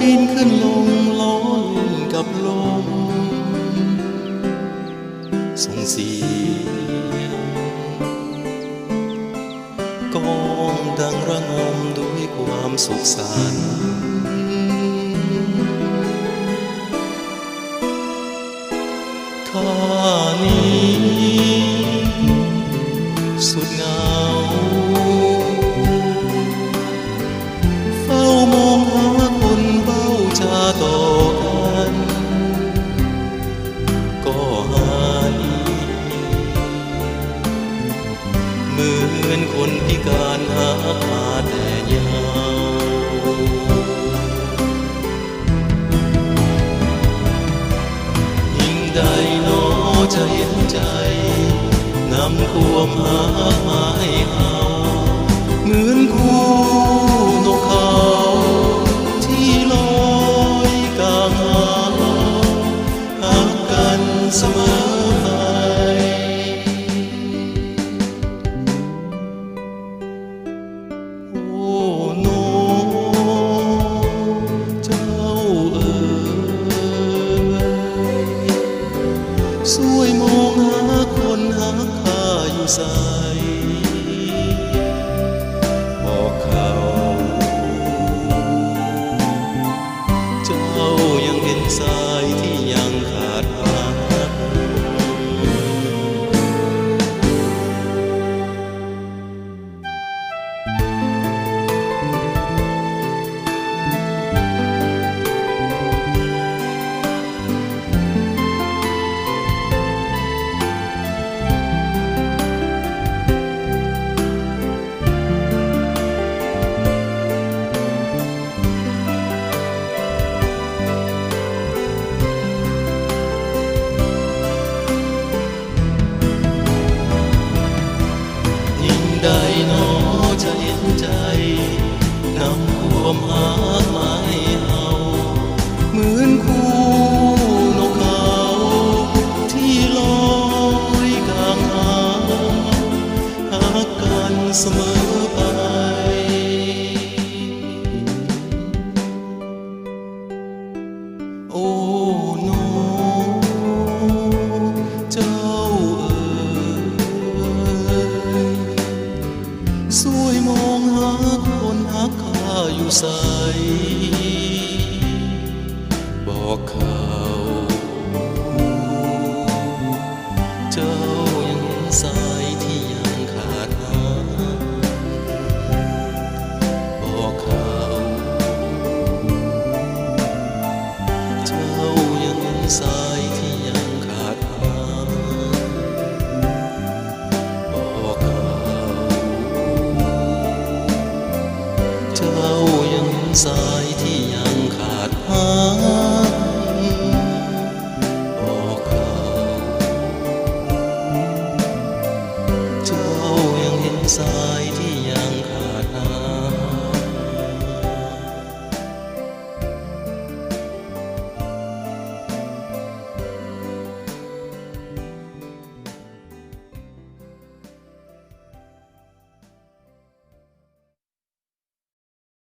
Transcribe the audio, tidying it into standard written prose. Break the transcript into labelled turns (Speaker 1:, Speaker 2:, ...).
Speaker 1: บินขึ้นลงล้อเล่นกับลมส่งเสียงกองดังระงมด้วยความสุขสันต์ข้านี้สุดเหงาเฝ้ามองหาคนเบ้าจาต่อกันก็หายเหมือนคนพิการหามาแต่ยาวยิ่งใดโน้จะเห็นใจนำความหามาให้เอาเหมือนคู่นกเขาที่ลอยกลางหาวหากันเสมอไปโอ้นกเจ้าเอ๋ยช่วยมองหาคนหาข้าอยู่ใสบอกเขาเจ้ายังเห็นสายที่ยังขาดหายใดหนอจะเห็นใจนำความหามาให้เอาเหมือนคู่นกเขาที่ลอยกลางหาวหากันเสมอไปโอ้นกเจ้าช่วยมองหาคนหาข้าอยู่ใสบอกเขาเจ้ายังเห็นสายที่ยังขาดหายบอกเขาเจ้ายังเห็นสายที่ยังขาดหายบอกเขาเจ้ายังสาย